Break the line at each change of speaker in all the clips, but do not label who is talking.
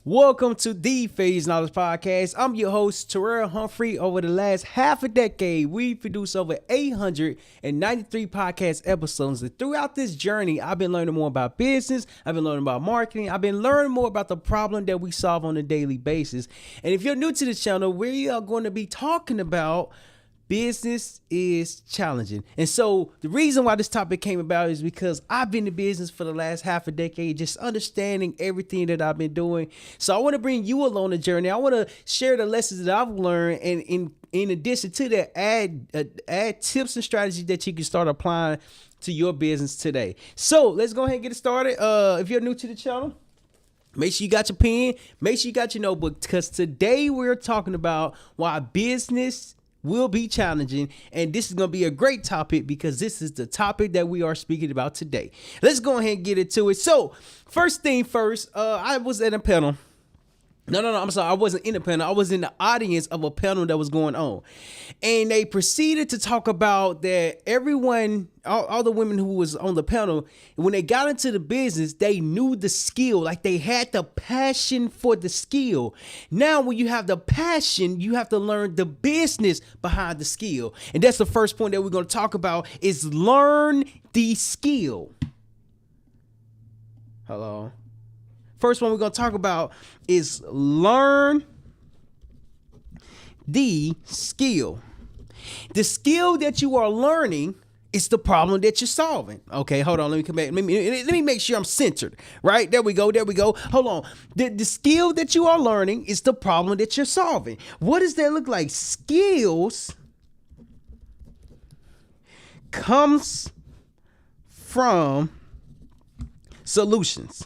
Welcome to the Phase Knowledge Podcast. I'm your host, Terryl Humphrey. Over the last half a decade, we've produced over 893 podcast episodes. And throughout this journey, I've been learning more about business. I've been learning about marketing. I've been learning more about the problem that we solve on a daily basis. And if you're new to the channel, we are going to be talking about business is challenging. And so the reason why this topic came about is because I've been in business for the last half a decade, just understanding everything that I've been doing. So I want to bring you along the journey. I want to share the lessons that I've learned, and in addition to that, add tips and strategies that you can start applying to your business today. So let's go ahead and get it started. If you're new to the channel, make sure you got your pen, make sure you got your notebook, because today we're talking about why business will be challenging, and this is going to be a great topic because this is the topic that we are speaking about today. Let's go ahead and get into it. So first thing first, I was at a panel. I'm sorry. I wasn't in a panel. I was in the audience of a panel that was going on. And they proceeded to talk about that everyone, all the women who was on the panel, when they got into the business, they knew the skill. Like they had the passion for the skill. Now, when you have the passion, you have to learn the business behind the skill. And that's the first point that we're going to talk about is learn the skill. Hello. First one we're going to talk about is learn the skill. The skill that you are learning is the problem that you're solving. Okay, hold on. Let me come back. Let me make sure I'm centered. Right? There we go. Hold on. The skill that you are learning is the problem that you're solving. What does that look like? Skills comes from solutions.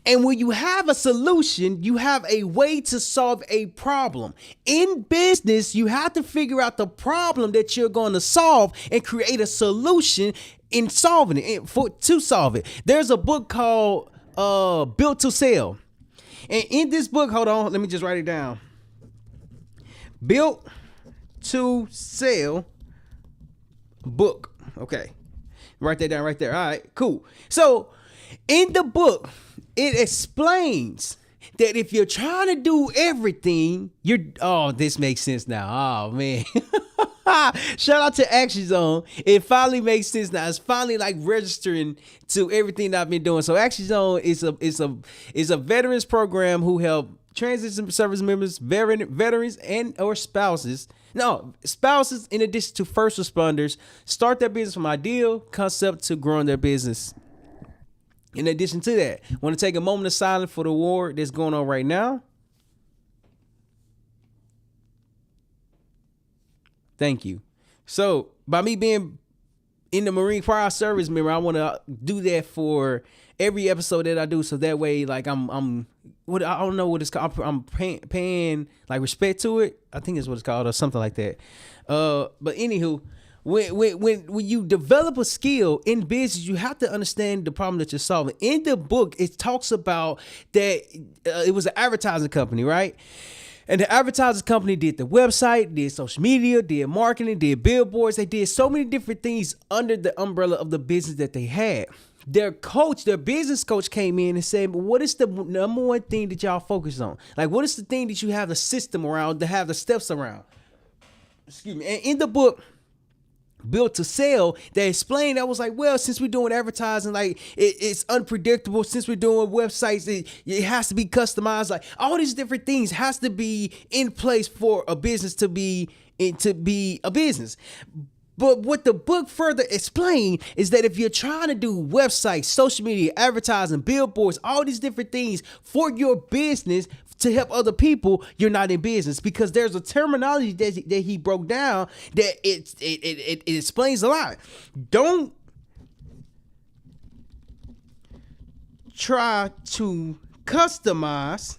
And when you have a solution, you have a way to solve a problem. In business, you have to figure out the problem that you're going to solve and create a solution in solving it, to solve it. There's a book called Built to Sell. And in this book, hold on, let me just write it down. Built to Sell book. Okay. Write that down right there. All right, cool. So in the book, it explains that if you're trying to do everything, this makes sense now. Oh man. Shout out to Action Zone. It finally makes sense now. It's finally like registering to everything that I've been doing. So Action Zone is a veterans program who help transition service members, veterans and or spouses. No, spouses in addition to first responders start their business from ideal concept to growing their business. In addition to that, I want to take a moment of silence for the war that's going on right now. Thank you. So by me being in the Marine Fire Service member, I want to do that for every episode that I do. So that way, like I don't know what it's called. I'm paying like respect to it. I think it's what it's called or something like that. But anywho, when you develop a skill in business, you have to understand the problem that you're solving. In the book, it talks about that it was an advertising company, right? And the advertising company did the website, did social media, did marketing, did billboards. They did so many different things under the umbrella of the business that they had. Their business coach came in and said, what is the number one thing that y'all focus on? Like, what is the thing that you have the system around, to have the steps around? Excuse me. And in the book, Built to Sell, they explained, I was like, well, since we're doing advertising, like it's unpredictable. Since we're doing websites, it has to be customized. Like all these different things has to be in place for a business to be a business. But what the book further explained is that if you're trying to do websites, social media, advertising, billboards, all these different things for your business to help other people, you're not in business, because there's a terminology that he broke down that it explains a lot. Don't try to customize,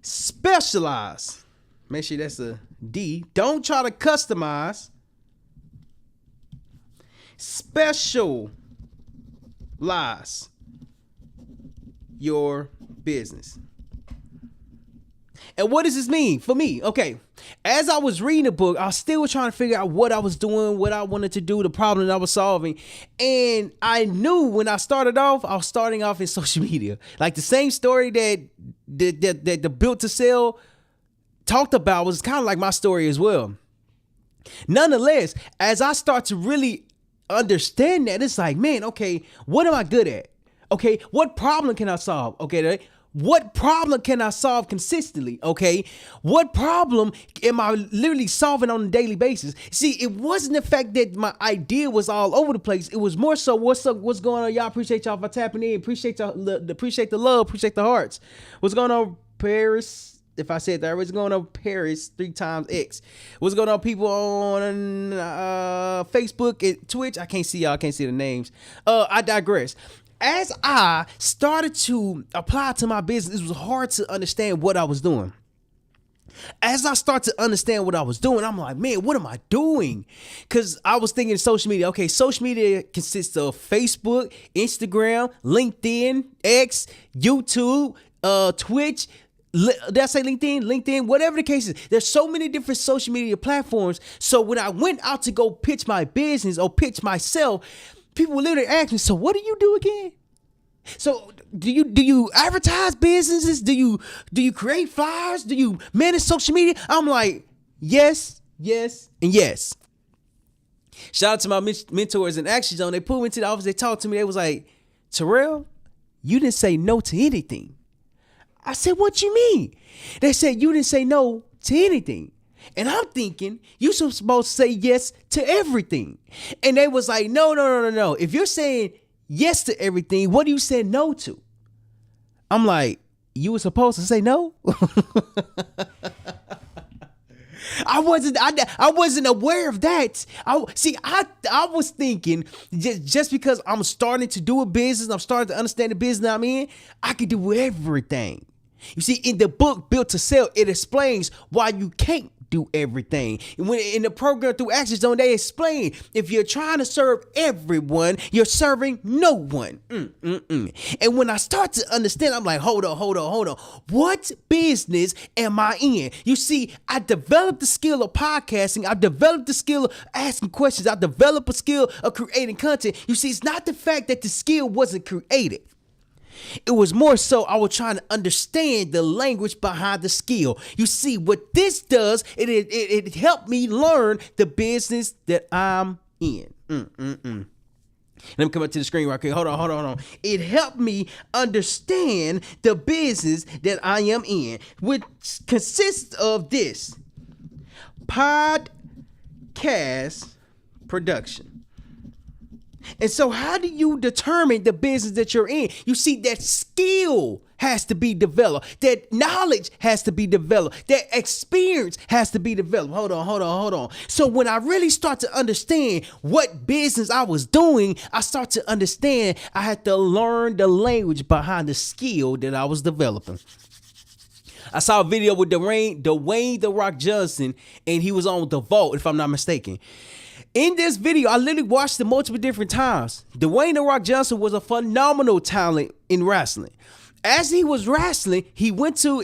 specialize. Make sure that's a D. Don't try to customize, specialize your business. And what does this mean for me? Okay, as I was reading the book, I still was trying to figure out what I was doing, what I wanted to do, the problem that I was solving. And I knew when I started off, I was starting off in social media. Like the same story that the Built to Sell talked about was kind of like my story as well. Nonetheless, as I start to really understand that, it's like, man, okay, what am I good at? Okay, what problem can I solve? Okay, what problem can I solve consistently? Okay, what problem am I literally solving on a daily basis? See, it wasn't the fact that my idea was all over the place. It was more so, what's up, what's going on, y'all? Appreciate y'all for tapping in. Appreciate the love, appreciate the hearts. What's going on, Paris? If I said that, what's going on, Paris 3 times X? What's going on, people on Facebook and Twitch? I can't see y'all. I can't see the names. I digress. As I started to apply to my business, it was hard to understand what I was doing. As I start to understand what I was doing, I'm like, man, what am I doing? Because I was thinking social media. Okay, social media consists of Facebook, Instagram, LinkedIn, X, YouTube, Twitch. Did I say LinkedIn, whatever the case is. There's so many different social media platforms. So when I went out to go pitch my business or pitch myself, people would literally ask me, so what do you do again? So do you advertise businesses? Do you create flyers? Do you manage social media? I'm like, yes, and yes. Shout out to my mentors in Action Zone. They pulled me into the office. They talked to me. They was like, Terrell, you didn't say no to anything. I said, what you mean? They said, you didn't say no to anything. And I'm thinking, you supposed to say yes to everything. And they was like, no. If you're saying yes to everything, what do you say no to? I'm like, you were supposed to say no? I wasn't aware of that. I was thinking just because I'm starting to do a business, I'm starting to understand the business I'm in, I could do everything. You see, in the book Built to Sell, it explains why you can't do everything. When in the program through Action Zone, they explain if you're trying to serve everyone, you're serving no one. And when I start to understand, I'm like, hold on. What business am I in? You see, I developed the skill of podcasting. I developed the skill of asking questions. I developed a skill of creating content. You see, it's not the fact that the skill wasn't created. It was more so I was trying to understand the language behind the skill. You see, what this does, it helped me learn the business that I'm in. Let me come up to the screen right quick. Hold on. It helped me understand the business that I am in, which consists of this: podcast production. And so how do you determine the business that you're in? You see, that skill has to be developed. That knowledge has to be developed. That experience has to be developed. Hold on. So when I really start to understand what business I was doing, I start to understand I had to learn the language behind the skill that I was developing. I saw a video with Dwayne "The Rock" Johnson, and he was on The Vault, if I'm not mistaken. In this video, I literally watched it multiple different times. Dwayne "The Rock" Johnson was a phenomenal talent in wrestling. As he was wrestling, he went to,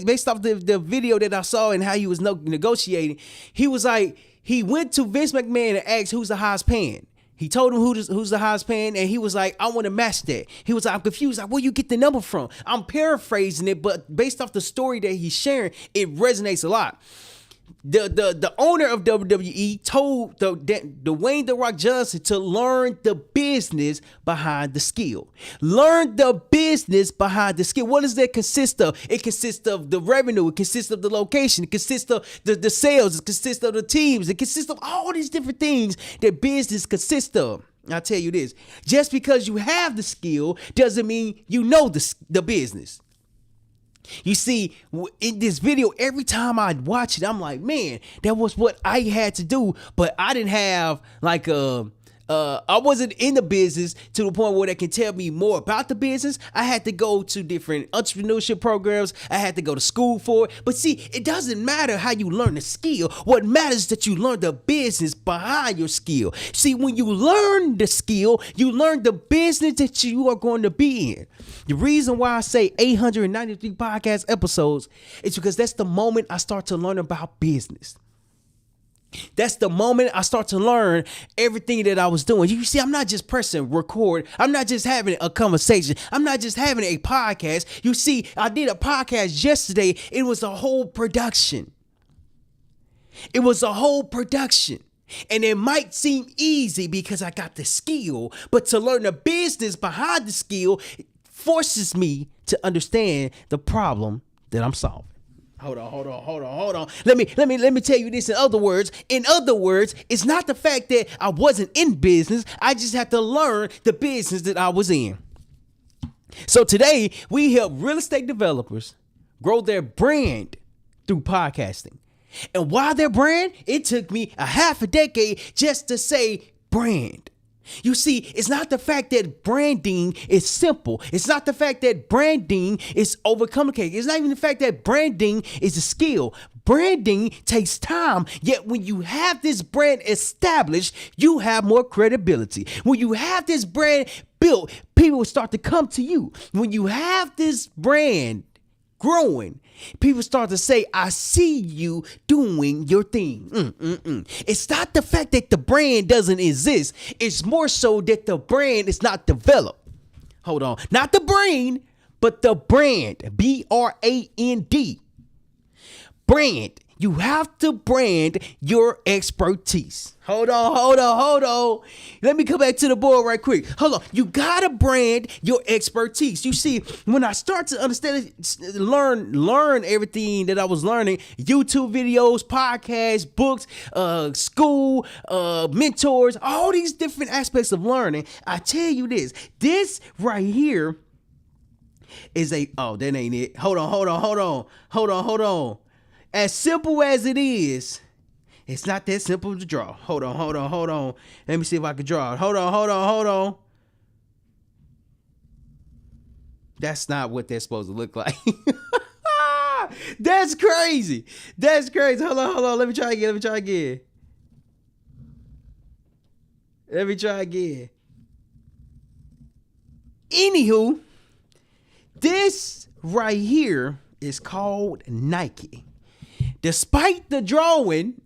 based off the video that I saw and how he was negotiating, he went to Vince McMahon and asked who's the highest paying. He told him who's the highest paying, and he was like, I want to match that. He was like, I'm confused. Like, where you get the number from? I'm paraphrasing it, but based off the story that he's sharing, it resonates a lot. The owner of WWE told Dwayne "The Rock" Johnson to learn the business behind the skill. Learn the business behind the skill. What does that consist of? It consists of the revenue. It consists of the location. It consists of the sales. It consists of the teams. It consists of all these different things that business consists of. I'll tell you this. Just because you have the skill doesn't mean you know the business. You see, in this video, every time I watch it, I'm like, man, that was what I had to do. But I didn't have like a I wasn't in the business to the point where they can tell me more about the business. I had to go to different entrepreneurship programs. I had to go to school for it. But see, it doesn't matter how you learn the skill. What matters is that you learn the business behind your skill. See, when you learn the skill, you learn the business that you are going to be in. The reason why I say 893 podcast episodes is because that's the moment I start to learn about business. That's the moment I start to learn everything that I was doing. You see, I'm not just pressing record. I'm not just having a conversation. I'm not just having a podcast. You see, I did a podcast yesterday. It was a whole production. It was a whole production. And it might seem easy because I got the skill, but to learn the business behind the skill forces me to understand the problem that I'm solving. Hold on. Let me tell you this in other words. In other words, it's not the fact that I wasn't in business. I just had to learn the business that I was in. So today we help real estate developers grow their brand through podcasting. And why their brand? It took me a half a decade just to say brand. You see, it's not the fact that branding is simple. It's not the fact that branding is overcomplicated. It's not even the fact that branding is a skill. Branding takes time, yet when you have this brand established, you have more credibility. When you have this brand built, people will start to come to you. When you have this brand growing, people start to say, I see you doing your thing. It's not the fact that the brand doesn't exist. It's more so that the brand is not developed. Hold on. Not the brain, but the brand. B-R-A-N-D. Brand. You have to brand your expertise. Hold on. Let me come back to the board right quick. Hold on. You gotta brand your expertise. You see, when I start to understand, learn everything that I was learning, YouTube videos, podcasts, books, school, mentors, all these different aspects of learning, I tell you this right here is that ain't it. Hold on. As simple as it is, it's not that simple to draw. Hold on. Let me see if I can draw it. Hold on. That's not what that's supposed to look like. That's crazy. Hold on. Let me try again. Anywho, this right here is called Nike. Despite the drawing,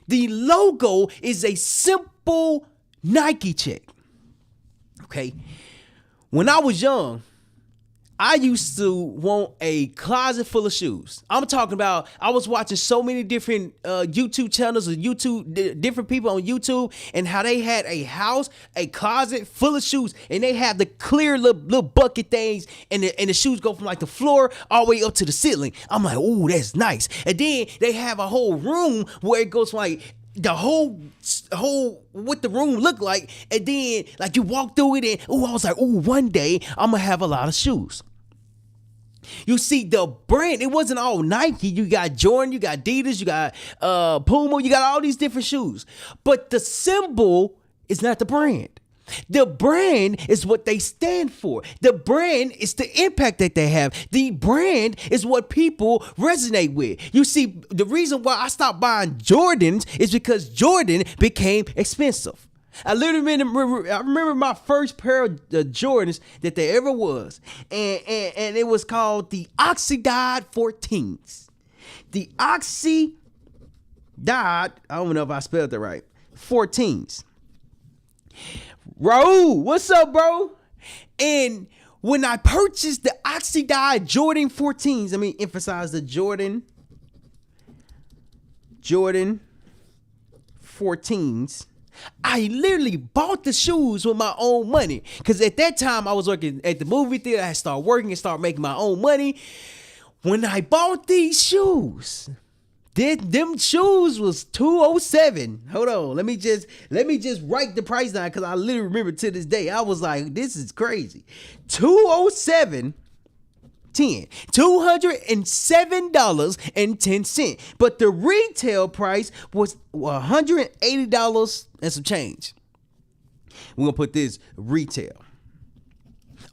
the logo is a simple Nike check. Okay. When I was young, I used to want a closet full of shoes. I'm talking about, I was watching so many different YouTube channels of different people on YouTube, and how they had a house, a closet full of shoes, and they have the clear little bucket things, and the shoes go from like the floor all the way up to the ceiling. I'm like, ooh, that's nice. And then they have a whole room where it goes from like the whole what the room looked like, and then like you walk through it, and I was like, one day I'm gonna have a lot of shoes. You see, the brand, it wasn't all Nike. You got Jordan, you got Adidas, you got Puma, you got all these different shoes. But the symbol is not the brand. The brand is what they stand for. The brand is the impact that they have. The brand is what people resonate with. You see, the reason why I stopped buying Jordans is because Jordan became expensive. I remember my first pair of Jordans that there ever was, and it was called the Oxidized 14s. The Oxidized, I don't know if I spelled it right, 14s. Raul, what's up, bro? And when I purchased the Oxidized Jordan 14s, I mean, emphasize the Jordan 14s, I literally bought the shoes with my own money. Because at that time, I was working at the movie theater. I started working and started making my own money. When I bought these shoes, them shoes was $207. Hold on. Let me just write the price down, because I literally remember to this day. I was like, this is crazy. $207. $207.10. But the retail price was $180 and some change. We're going to put this retail.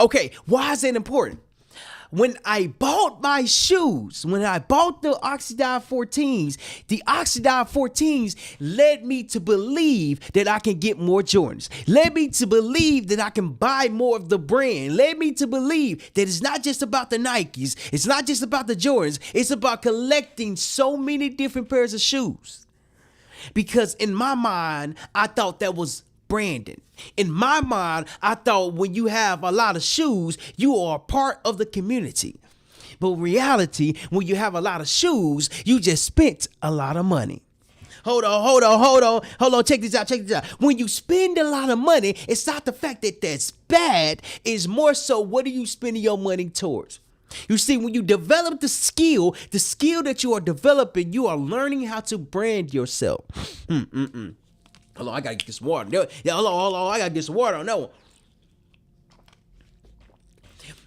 Okay, why is that important? When I bought my shoes, when I bought the Oxidized 14s, the Oxidized 14s led me to believe that I can get more Jordans. Led me to believe that I can buy more of the brand. Led me to believe that it's not just about the Nikes. It's not just about the Jordans. It's about collecting so many different pairs of shoes. Because in my mind, I thought that was branding. In my mind, I thought when you have a lot of shoes, you are part of the community. But in reality, when you have a lot of shoes, you just spent a lot of money. Hold on. Check this out. When you spend a lot of money, it's not the fact that that's bad. It's more so, what are you spending your money towards? You see, when you develop the skill that you are developing, you are learning how to brand yourself. Hold on, I gotta get this water. Yeah, hold on, I gotta get some water on that one.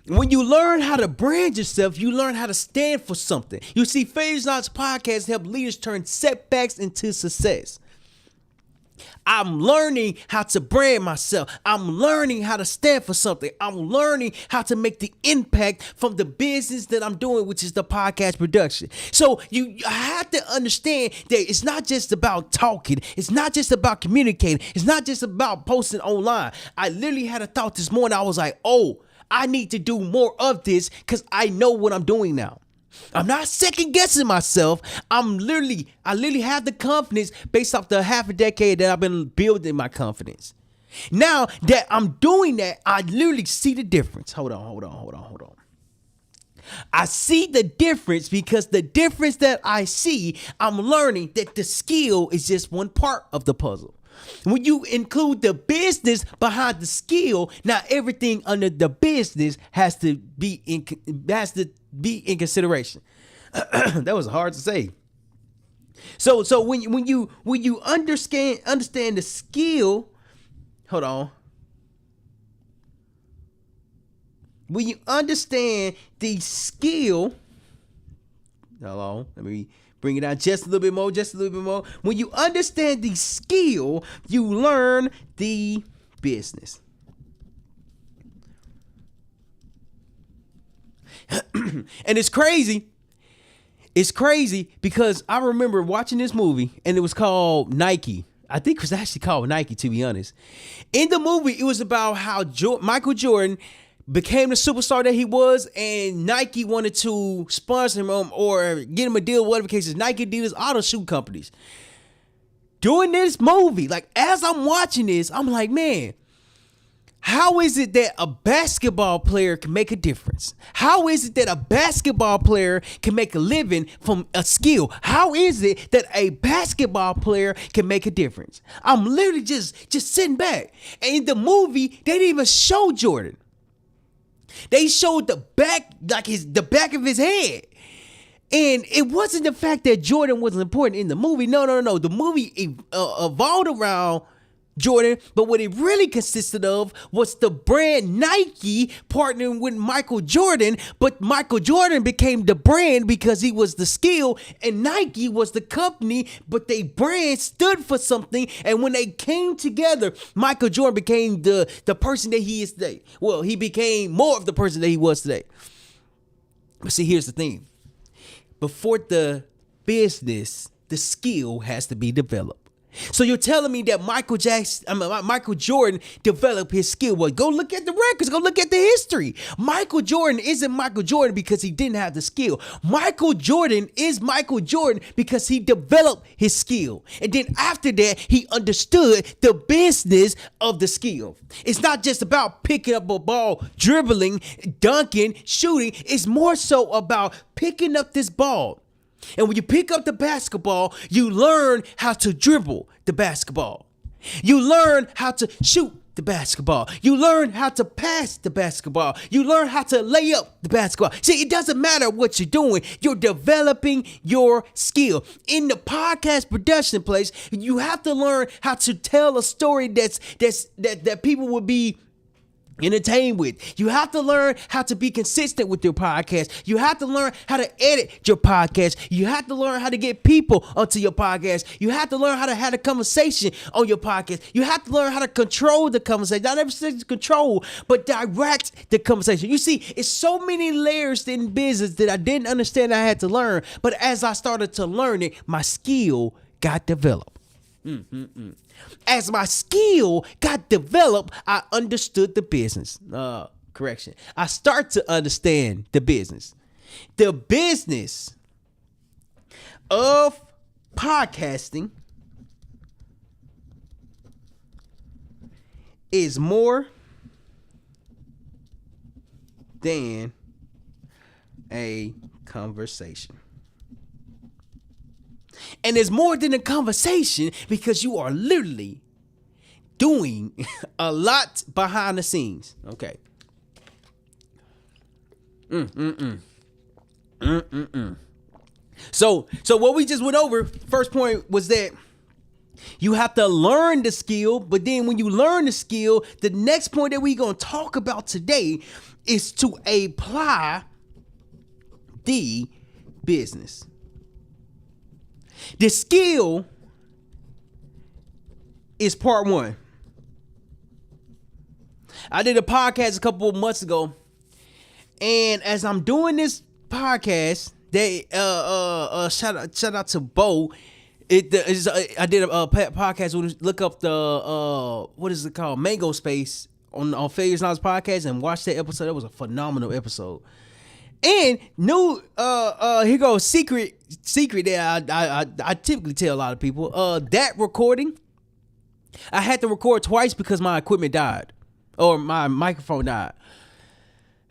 When you learn how to brand yourself, you learn how to stand for something. You see, Phase Knowledge Podcast help leaders turn setbacks into success. I'm learning how to brand myself. I'm learning how to stand for something. I'm learning how to make the impact from the business that I'm doing, which is the podcast production. So you have to understand that it's not just about talking. It's not just about communicating. It's not just about posting online. I literally had a thought this morning. I was like, oh, I need to do more of this because I know what I'm doing now. I'm not second guessing myself. I literally have the confidence based off the half a decade that I've been building my confidence. Now that I'm doing that, I literally see the difference. Hold on. I see the difference because the difference that I see, I'm learning that the skill is just one part of the puzzle. When you include the business behind the skill, now everything under the business has to be in consideration. That was hard to say. So when you understand the skill, hold on. When you understand the skill, hold on, let me bring it down just a little bit more. When you understand the skill, you learn the business. And it's crazy. It's crazy because I remember watching this movie and it was called Nike. I think it was actually called Nike, to be honest. In the movie, it was about how Michael Jordan became the superstar that he was, and Nike wanted to sponsor him or get him a deal, whatever the case is. Nike, Adidas, auto shoe companies. During this movie, like as I'm watching this, I'm like, man, how is it that a basketball player can make a difference? How is it that a basketball player can make a living from a skill? How is it that a basketball player can make a difference? I'm literally just sitting back. And in the movie, they didn't even show Jordan. They showed the back, like the back of his head. And it wasn't the fact that Jordan wasn't important in the movie. No. The movie evolved around Jordan, but what it really consisted of was the brand Nike partnering with Michael Jordan, but Michael Jordan became the brand because he was the skill, and Nike was the company, but they brand stood for something, and when they came together, Michael Jordan became the person that he is today. Well, he became more of the person that he was today. But see, here's the thing. Before the business, the skill has to be developed. So you're telling me that Michael Jordan developed his skill. Well, go look at the records. Go look at the history. Michael Jordan isn't Michael Jordan because he didn't have the skill. Michael Jordan is Michael Jordan because he developed his skill. And then after that, he understood the business of the skill. It's not just about picking up a ball, dribbling, dunking, shooting. It's more so about picking up this ball. And when you pick up the basketball, you learn how to dribble the basketball. You learn how to shoot the basketball. You learn how to pass the basketball. You learn how to lay up the basketball. See, it doesn't matter what you're doing. You're developing your skill. In the podcast production place, you have to learn how to tell a story that people would be entertain with. You have to learn how to be consistent with your podcast. You have to learn how to edit your podcast. You have to learn how to get people onto your podcast. You have to learn how to have a conversation on your podcast. You have to learn how to control the conversation. Not necessarily control, but direct the conversation. You see, it's so many layers in business that I didn't understand I had to learn. But as I started to learn it, my skill got developed. As my skill got developed, I understood the business. Correction. I start to understand the business. The business of podcasting is more than a conversation. And it's more than a conversation because you are literally doing a lot behind the scenes. Okay. So what we just went over, first point was that you have to learn the skill, but then when you learn the skill, the next point that we're going to talk about today is to apply the business. The skill is part one. I did a podcast a couple of months ago, and as I'm doing this podcast, they shout out to Bo. I did a podcast. Look up the what is it called, Mango Space on Failures Knowledge Podcast, and watch that episode. That was a phenomenal episode. And here goes secret that I typically tell a lot of people. That recording, I had to record twice because my equipment died, or my microphone died.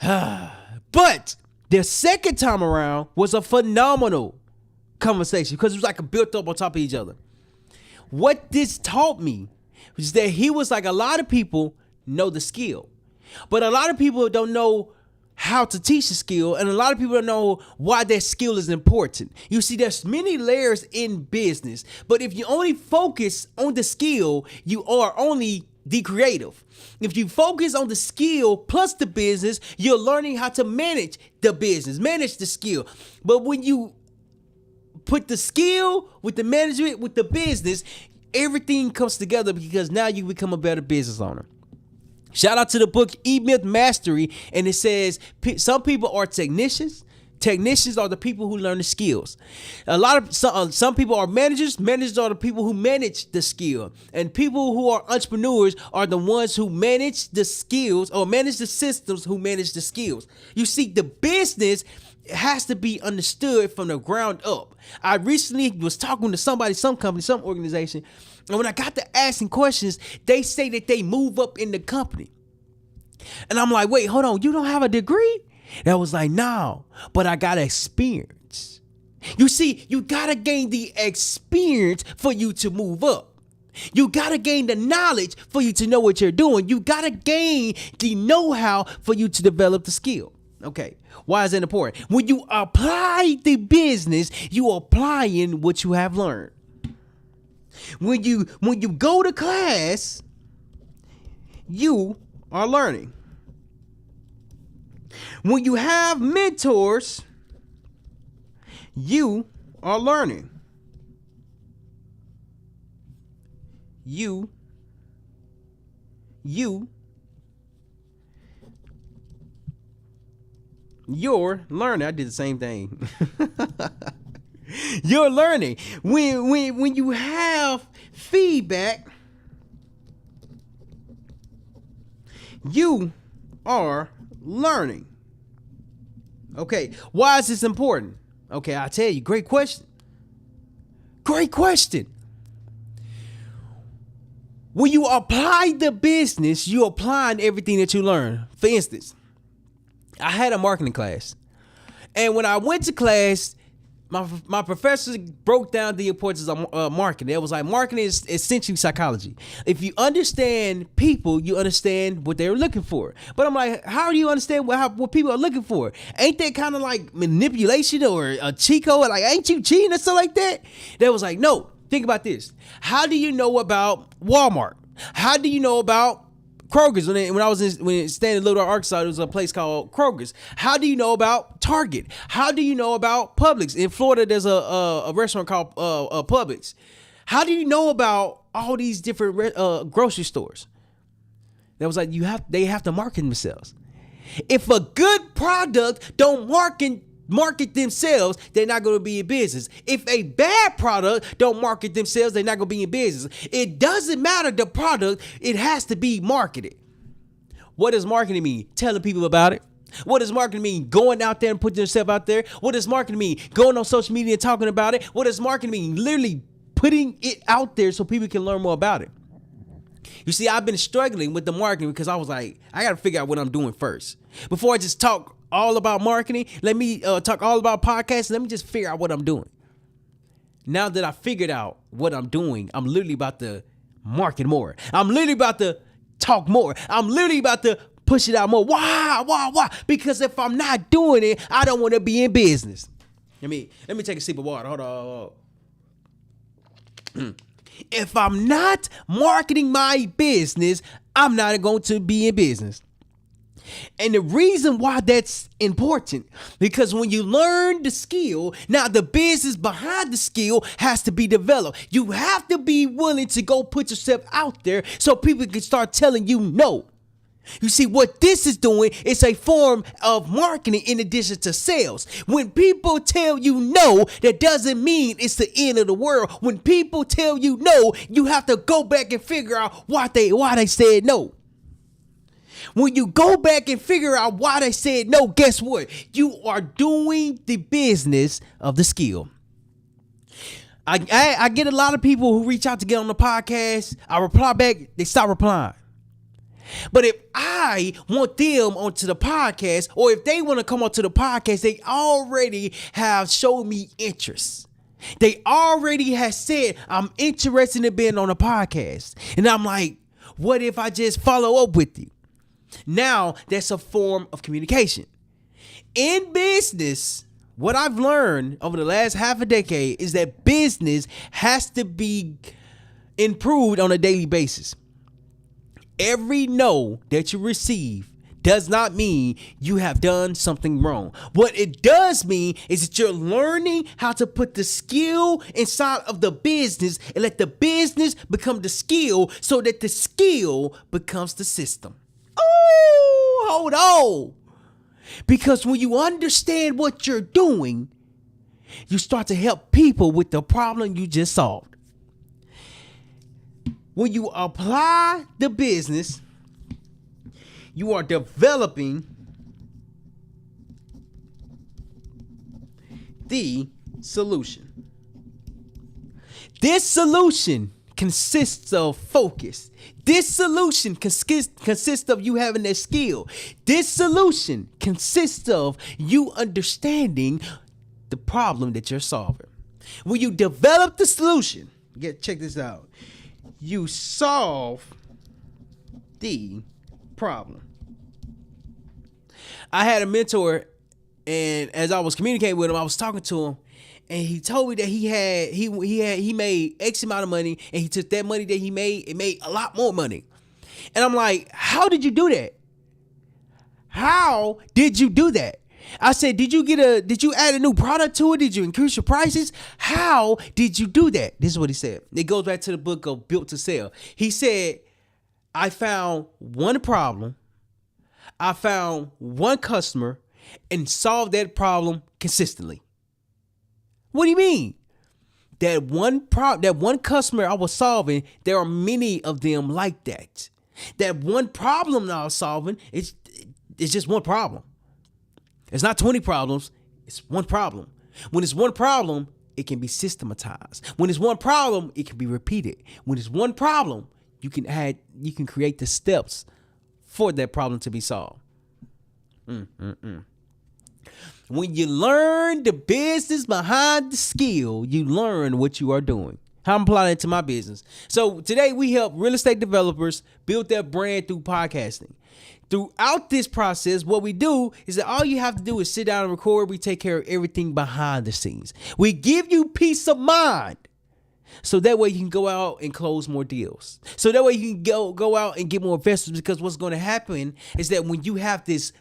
But the second time around was a phenomenal conversation because it was like a built up on top of each other. What this taught me was that he was like, a lot of people know the skill, but a lot of people don't know how to teach the skill, and a lot of people don't know why that skill is important. You see, there's many layers in business, but if you only focus on the skill, you are only the creative. If you focus on the skill plus the business, you're learning how to manage the business, manage the skill. But when you put the skill with the management, with the business, everything comes together because now you become a better business owner. Shout out to the book E-Myth Mastery, and it says some people are technicians. Technicians are the people who learn the skills. Some people are managers. Managers are the people who manage the skill, and people who are entrepreneurs are the ones who manage the skills or manage the systems who manage the skills. You see, the business has to be understood from the ground up. I recently was talking to somebody, some company, some organization, and when I got to asking questions, they say that they move up in the company. And I'm like, wait, hold on, you don't have a degree? And I was like, no, but I got experience. You see, you got to gain the experience for you to move up. You got to gain the knowledge for you to know what you're doing. You got to gain the know-how for you to develop the skill. Okay, why is that important? When you apply the business, you are applying what you have learned. When you go to class, you are learning. When you have mentors, you are learning. You're learning. I did the same thing. You're learning. When you have feedback, you are learning. Okay, why is this important? Okay, I'll tell you. Great question. Great question. When you apply the business, you're applying everything that you learn. For instance, I had a marketing class, and when I went to class, my professor broke down the importance of marketing. It was like, marketing is essentially psychology. If you understand people, you understand what they're looking for. But I'm like, how do you understand what people are looking for? Ain't that kind of like manipulation or a cheat code? Like, ain't you cheating or something like that? They was like, no, think about this. How do you know about Walmart? How do you know about Kroger's. When I was staying in Little Rock, Arkansas, there was a place called Kroger's. How do you know about Target? How do you know about Publix? In Florida, there's a restaurant called Publix. How do you know about all these different grocery stores? That was like they have to market themselves. If a good product don't market themselves, they're not going to be in business. If a bad product don't market themselves, they're not going to be in business. It doesn't matter the product, it has to be marketed. What does marketing mean? Telling people about it. What does marketing mean? Going out there and putting yourself out there. What does marketing mean? Going on social media and talking about it. What does marketing mean? Literally putting it out there so people can learn more about it. You see, I've been struggling with the marketing because I was like, I got to figure out what I'm doing first. Before I just talk all about marketing, let me talk all about podcasts. Let me just figure out what I'm doing. Now that I figured out what I'm doing, I'm literally about to market more. I'm literally about to talk more. I'm literally about to push it out more. Why? Because if I'm not doing it, I don't want to be in business. Let me take a sip of water. Hold on. If I'm not marketing my business, I'm not going to be in business. And the reason why that's important, because when you learn the skill, now the business behind the skill has to be developed. You have to be willing to go put yourself out there so people can start telling you no. You see, what this is doing is a form of marketing in addition to sales. When people tell you no, that doesn't mean it's the end of the world. When people tell you no, you have to go back and figure out why they said no. When you go back and figure out why they said no, guess what? You are doing the business of the skill. I get a lot of people who reach out to get on the podcast. I reply back, they stop replying. But if I want them onto the podcast, or if they want to come onto the podcast, they already have showed me interest. They already have said, I'm interested in being on a podcast. And I'm like, what if I just follow up with you? Now, that's a form of communication. In business, what I've learned over the last half a decade is that business has to be improved on a daily basis. Every no that you receive does not mean you have done something wrong. What it does mean is that you're learning how to put the skill inside of the business and let the business become the skill so that the skill becomes the system. Oh, hold on. Because when you understand what you're doing, you start to help people with the problem you just solved. When you apply the business, you are developing the solution. This solution consists of focus. This solution consists of you having that skill. This solution consists of you understanding the problem that you're solving. When you develop the solution, check this out. You solve the problem. I had a mentor, and as I was communicating with him, I was talking to him, and he told me that he made X amount of money, and he took that money that he made and made a lot more money. And I'm like, how did you do that? How did you do that? I said, did you add a new product to it? Did you increase your prices? How did you do that? This is what he said. It goes back to the book of Built to Sell. He said, I found one problem. I found one customer and solved that problem consistently. What do you mean? That one customer I was solving, there are many of them like that. That one problem that I was solving, it's just one problem. It's not 20 problems. It's one problem. When it's one problem, it can be systematized. When it's one problem, it can be repeated. When it's one problem, you can create the steps for that problem to be solved. When you learn the business behind the skill, you learn what you are doing. How I'm applying it to my business. So today we help real estate developers build their brand through podcasting. Throughout this process, what we do is that all you have to do is sit down and record. We take care of everything behind the scenes. We give you peace of mind So that way you can go out and close more deals. So that way you can go out and get more investors, because what's going to happen is that when you have this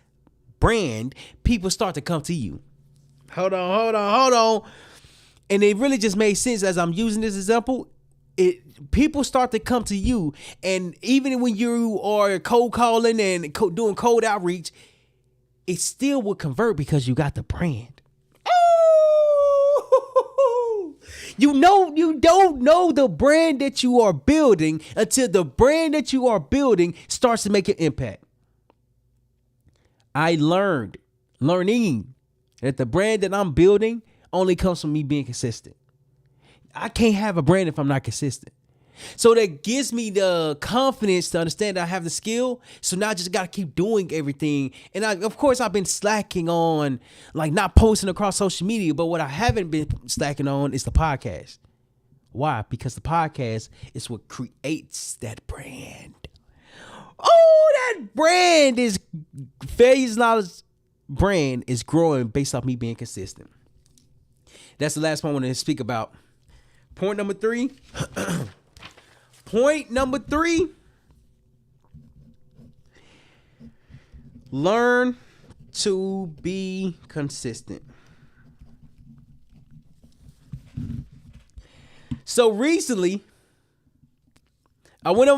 brand, people start to come to you. Hold on. And it really just made sense as I'm using this example. People start to come to you, and even when you are cold calling and doing cold outreach, it still will convert because you got the brand. You don't know the brand that you are building until the brand that you are building starts to make an impact. I learning that the brand that I'm building only comes from me being consistent. I can't have a brand if I'm not consistent. So that gives me the confidence to understand that I have the skill. So now I just got to keep doing everything. And of course, I've been slacking on like not posting across social media. But what I haven't been slacking on is the podcast. Why? Because the podcast is what creates that brand. Oh, that brand is Failure's Knowledge brand is growing based off me being consistent. That's the last point I want to speak about. Point number 3. Point number 3. Learn to be consistent. So recently, I went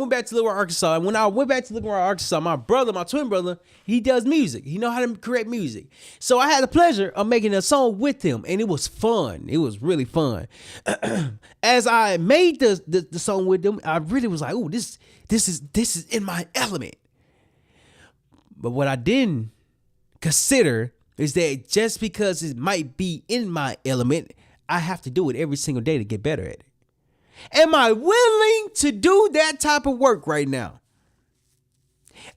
back to Little Rock, Arkansas. And when I went back to Little Rock, Arkansas, my twin brother, he does music. He know how to create music. So I had the pleasure of making a song with him, and it was fun. It was really fun. As I made the song with him, I really was like, "Oh, this is in my element." But what I didn't consider is that just because it might be in my element, I have to do it every single day to get better at it. Am I willing to do that type of work right now?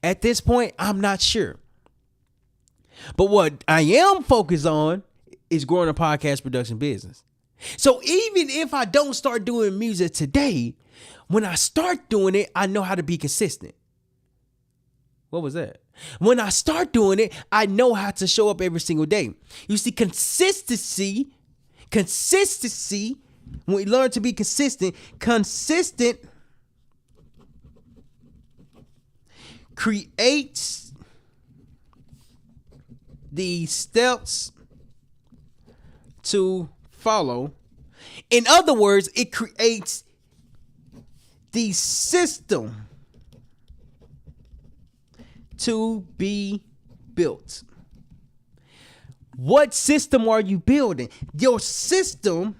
At this point, I'm not sure. But what I am focused on is growing a podcast production business. So even if I don't start doing music today, when I start doing it, I know how to be consistent. What was that? When I start doing it, I know how to show up every single day. You see, consistency, when we learn to be consistent creates the steps to follow. In other words, it creates the system to be built. What system are you building? Your system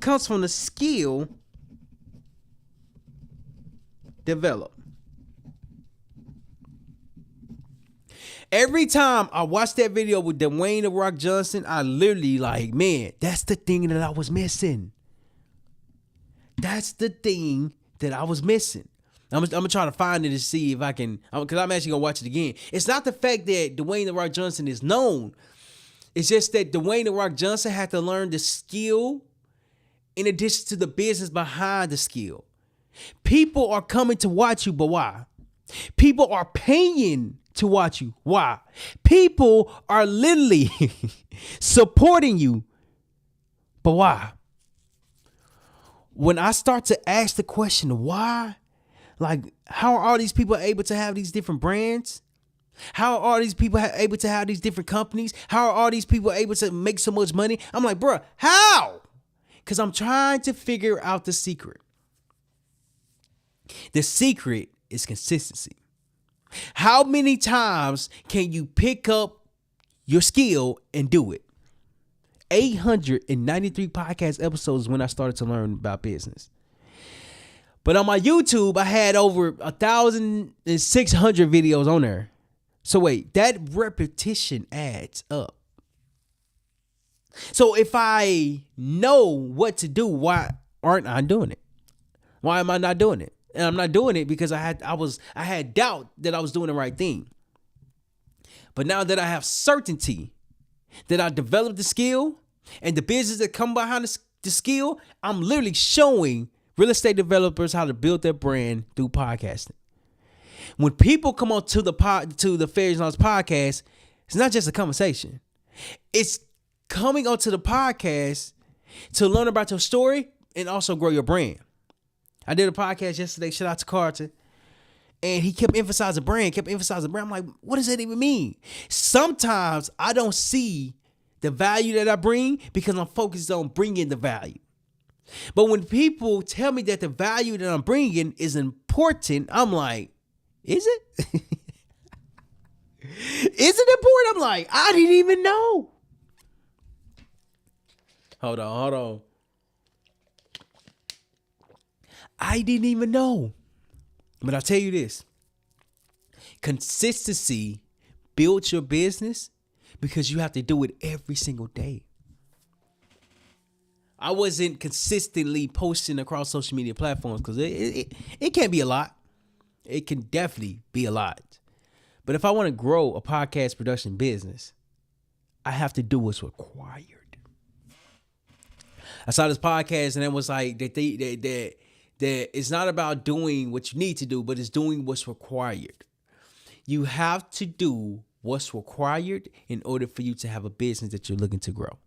comes from the skill developed. Every time I watch that video with Dwayne "The Rock" Johnson, I literally like, man, that's the thing that I was missing. That's the thing that I was missing. I'm gonna try to find it and see if I can, because I'm actually gonna watch it again. It's not the fact that Dwayne "The Rock" Johnson is known. It's just that Dwayne "The Rock" Johnson had to learn the skill in addition to the business behind the skill. People are coming to watch you, but why? People are paying to watch you. Why? People are literally supporting you, but why? When I start to ask the question, why? Like, how are all these people able to have these different brands? How are all these people able to have these different companies? How are all these people able to make so much money? I'm like, bruh, how? Because I'm trying to figure out the secret. The secret is consistency. How many times can you pick up your skill and do it? 893 podcast episodes when I started to learn about business. But on my YouTube, I had over 1,600 videos on there. So wait, that repetition adds up. So if I know what to do, why aren't I doing it? Why am I not doing it? And I'm not doing it because I had doubt that I was doing the right thing. But now that I have certainty that I developed the skill and the business that come behind the skill, I'm literally showing real estate developers how to build their brand through podcasting. When people come on to the Failure's Knowledge podcast, it's not just a conversation. It's coming onto the podcast to learn about your story and also grow your brand. I did a podcast yesterday. Shout out to Carter. And he kept emphasizing brand. I'm like, what does that even mean? Sometimes I don't see the value that I bring because I'm focused on bringing the value. But when people tell me that the value that I'm bringing is important, I'm like, is it? Is it important? I'm like, I didn't even know. Hold on. I didn't even know. But I'll tell you this. Consistency builds your business because you have to do it every single day. I wasn't consistently posting across social media platforms because it can be a lot. It can definitely be a lot. But if I want to grow a podcast production business, I have to do what's required. I saw this podcast and it was like that it's not about doing what you need to do, but it's doing what's required. You have to do what's required in order for you to have a business that you're looking to grow.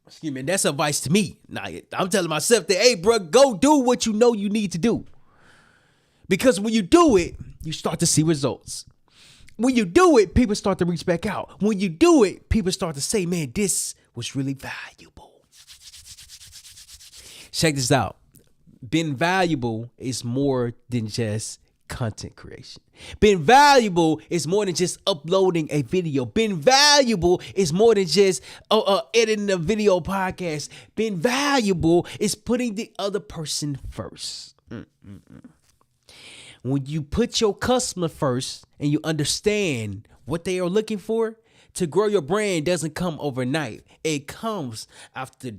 Excuse me, and that's advice to me. Now, I'm telling myself that, hey, bro, go do what you know you need to do. Because when you do it, you start to see results. When you do it, people start to reach back out. When you do it, people start to say, man, this was really valuable. Check this out. Being valuable is more than just content creation. Being valuable is more than just uploading a video. Being valuable is more than just editing a video podcast. Being valuable is putting the other person first. When you put your customer first and you understand what they are looking for, to grow your brand doesn't come overnight. It comes after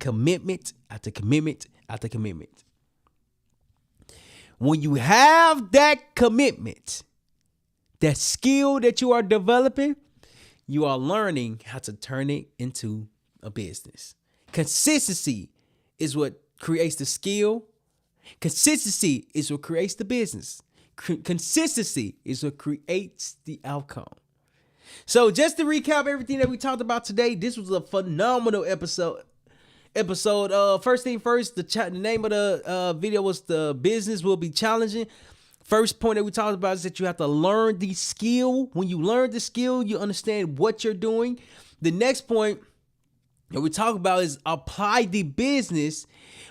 commitment after commitment after commitment. When you have that commitment, that skill that you are developing, you are learning how to turn it into a business. Consistency is what creates the skill. Consistency is what creates the business. Consistency is what creates the outcome. So just to recap everything that we talked about today, this was a phenomenal episode. First thing first, the name of the video was The Business Will Be Challenging. First point that we talked about is that you have to learn the skill. When you learn the skill, you understand what you're doing. The next point that we talk about is apply the business.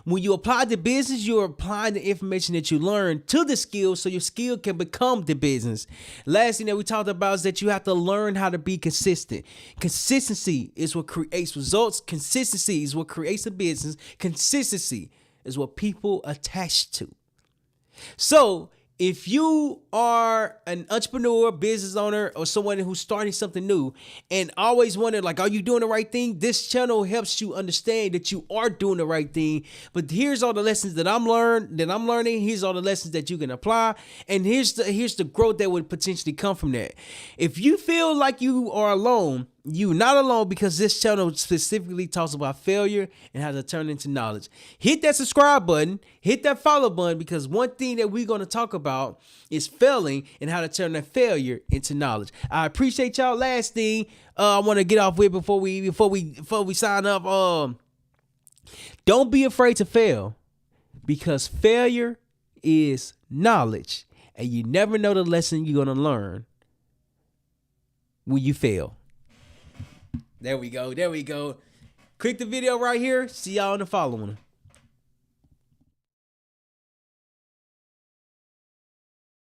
When you apply the business, you're applying the information that you learn to the skill so your skill can become the business. Last thing that we talked about is that you have to learn how to be consistent. Consistency is what creates results. Consistency is what creates a business. Consistency is what people attach to. So if you are an entrepreneur, business owner, or someone who's starting something new and always wonder, like, are you doing the right thing? This channel helps you understand that you are doing the right thing. But here's all the lessons that I'm learning. Here's all the lessons that you can apply. And here's the growth that would potentially come from that. If you feel like you are alone, you're not alone, because this channel specifically talks about failure and how to turn it into knowledge. Hit that subscribe button, hit that follow button, because one thing that we're going to talk about is failing and how to turn that failure into knowledge. I appreciate y'all. Last thing I want to get off with before we sign up. Don't be afraid to fail, because failure is knowledge, and you never know the lesson you're going to learn when you fail. There we go. Click the video right here. See y'all in the following one.